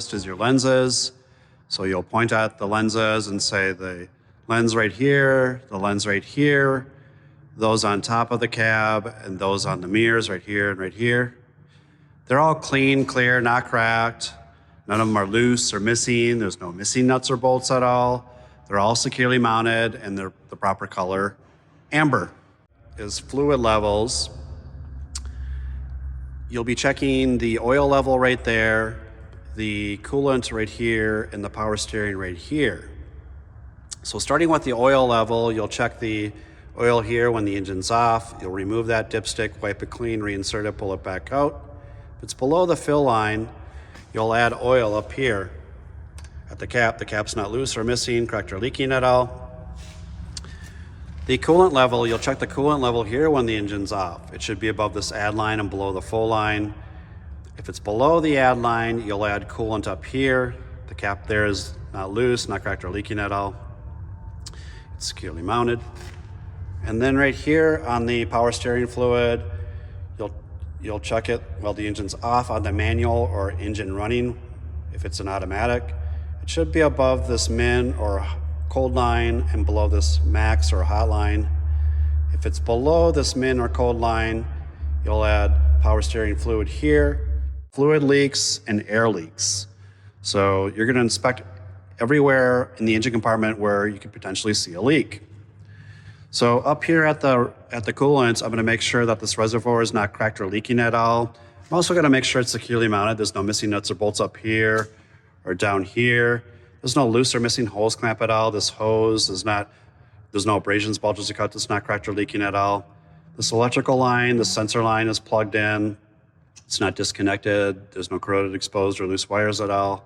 list is your lenses. So you'll point at the lenses and say the lens right here, the lens right here, those on top of the cab, and those on the mirrors right here and right here. They're all clean, clear, not cracked. None of them are loose or missing. There's no missing nuts or bolts at all. They're all securely mounted and they're the proper color. Amber is fluid levels. You'll be checking the oil level right there, the coolant right here, and the power steering right here. So starting with the oil level, you'll check the oil here when the engine's off. You'll remove that dipstick, wipe it clean, reinsert it, pull it back out. If it's below the fill line, you'll add oil up here at the cap. The cap's not loose or missing, cracked or leaking at all. The coolant level, you'll check the coolant level here when the engine's off. It should be above this add line and below the full line. If it's below the add line, you'll add coolant up here. The cap there is not loose, not cracked or leaking at all. It's securely mounted. And then right here on the power steering fluid, you'll check it while the engine's off on the manual or engine running. If it's an automatic, it should be above this min or cold line and below this max or hot line. If it's below this min or cold line, you'll add power steering fluid here. Fluid leaks and air leaks. So you're going to inspect everywhere in the engine compartment where you could potentially see a leak. So up here at the coolant, I'm going to make sure that this reservoir is not cracked or leaking at all. I'm also going to make sure it's securely mounted. There's no missing nuts or bolts up here or down here. There's no loose or missing hose clamp at all. This hose is not, there's no abrasions, bulges or cuts. It's not cracked or leaking at all. This electrical line, the sensor line is plugged in. It's not disconnected. There's no corroded, exposed, or loose wires at all.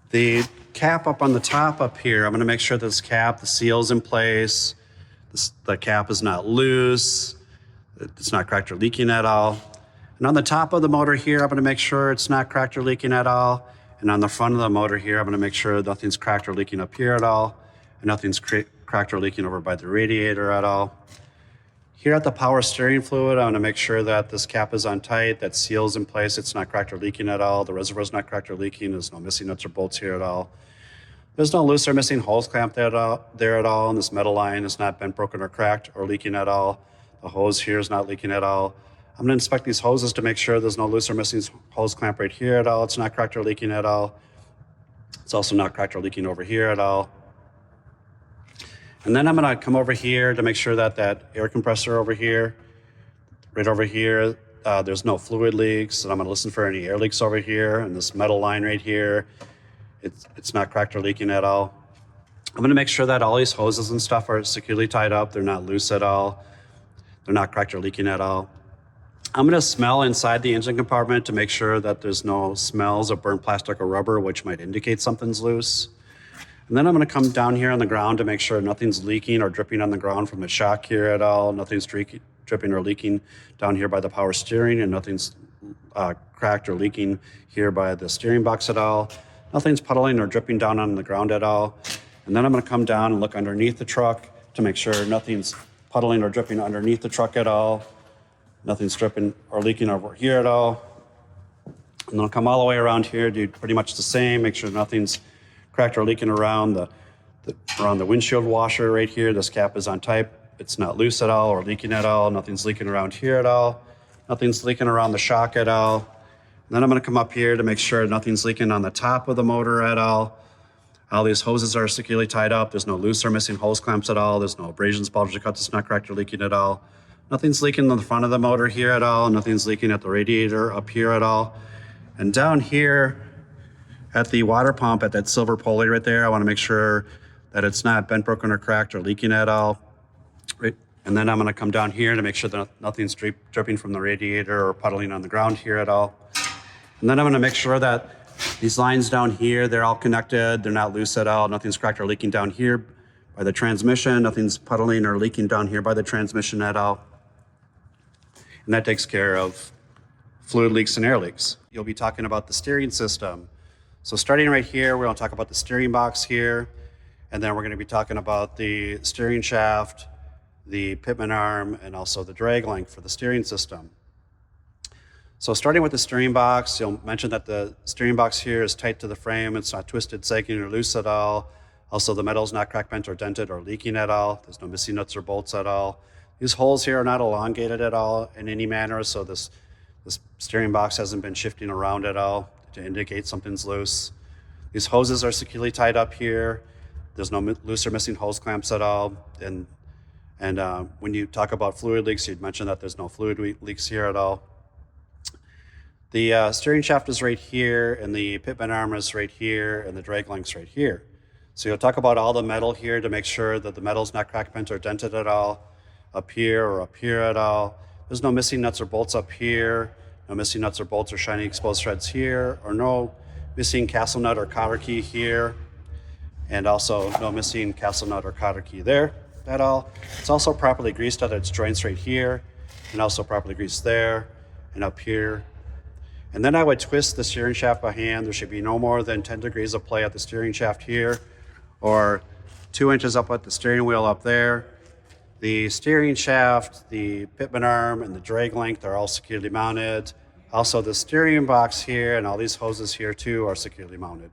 The cap up on the top up here, I'm going to make sure this cap, the seal's in place. The cap is not loose. It's not cracked or leaking at all. And on the top of the motor here, I'm going to make sure it's not cracked or leaking at all. And on the front of the motor here, I'm going to make sure nothing's cracked or leaking up here at all. And nothing's cracked or leaking over by the radiator at all. Here at the power steering fluid, I'm going to make sure that this cap is on tight, that seal's in place, it's not cracked or leaking at all. The reservoir's not cracked or leaking. There's no missing nuts or bolts here at all. There's no loose or missing hose clamp there at all. And this metal line is not bent, broken, or cracked or leaking at all. The hose here is not leaking at all. I'm going to inspect these hoses to make sure there's no loose or missing hose clamp right here at all. It's not cracked or leaking at all. It's also not cracked or leaking over here at all. And then I'm going to come over here to make sure that that air compressor over here, right over here, there's no fluid leaks. And I'm going to listen for any air leaks over here. And this metal line right here, it's not cracked or leaking at all. I'm going to make sure that all these hoses and stuff are securely tied up. They're not loose at all. They're not cracked or leaking at all. I'm going to smell inside the engine compartment to make sure that there's no smells of burnt plastic or rubber, which might indicate something's loose. And then I'm going to come down here on the ground to make sure nothing's leaking or dripping on the ground from the shock here at all. Nothing's dripping or leaking down here by the power steering, and nothing's cracked or leaking here by the steering box at all. Nothing's puddling or dripping down on the ground at all. And then I'm going to come down and look underneath the truck to make sure nothing's puddling or dripping underneath the truck at all. Nothing's dripping or leaking over here at all. And then I'll come all the way around here, do pretty much the same, make sure nothing's cracked or leaking around the windshield washer right here. This cap is on tight. It's not loose at all or leaking at all. Nothing's leaking around here at all. Nothing's leaking around the shock at all. And then I'm going to come up here to make sure nothing's leaking on the top of the motor at all. All these hoses are securely tied up. There's no loose or missing hose clamps at all. There's no abrasions, bulges, or cuts. It's not cracked or leaking at all. Nothing's leaking on the front of the motor here at all. Nothing's leaking at the radiator up here at all. And down here at the water pump, at that silver pulley right there, I want to make sure that it's not bent, broken, or cracked or leaking at all. Right. And then I'm going to come down here to make sure that nothing's dripping from the radiator or puddling on the ground here at all. And then I'm going to make sure that these lines down here, they're all connected. They're not loose at all. Nothing's cracked or leaking down here by the transmission. Nothing's puddling or leaking down here by the transmission at all. And that takes care of fluid leaks and air leaks. You'll be talking about the steering system. So starting right here, we're going to talk about the steering box here, and then we're going to be talking about the steering shaft, the pitman arm, and also the drag length for the steering system. So starting with the steering box, you'll mention that the steering box here is tight to the frame. It's not twisted, sagging, or loose at all. Also, the metal's not cracked, bent, or dented, or leaking at all. There's no missing nuts or bolts at all. These holes here are not elongated at all in any manner, so this steering box hasn't been shifting around at all to indicate something's loose. These hoses are securely tied up here. There's no loose or missing hose clamps at all. And when you talk about fluid leaks, you'd mention that there's no fluid leaks here at all. The steering shaft is right here, and the pitman arm is right here, and the drag link's right here. So you'll talk about all the metal here to make sure that the metal's not cracked, bent, or dented at all, up here or up here at all. There's no missing nuts or bolts up here, no missing nuts or bolts or shiny exposed threads here, or no missing castle nut or cotter key here, and also no missing castle nut or cotter key there at all. It's also properly greased at its joints right here, and also properly greased there and up here. And then I would twist the steering shaft by hand. There should be no more than 10 degrees of play at the steering shaft here, or 2 inches up at the steering wheel up there. The steering shaft, the pitman arm, and the drag link are all securely mounted. Also, the steering box here and all these hoses here too are securely mounted.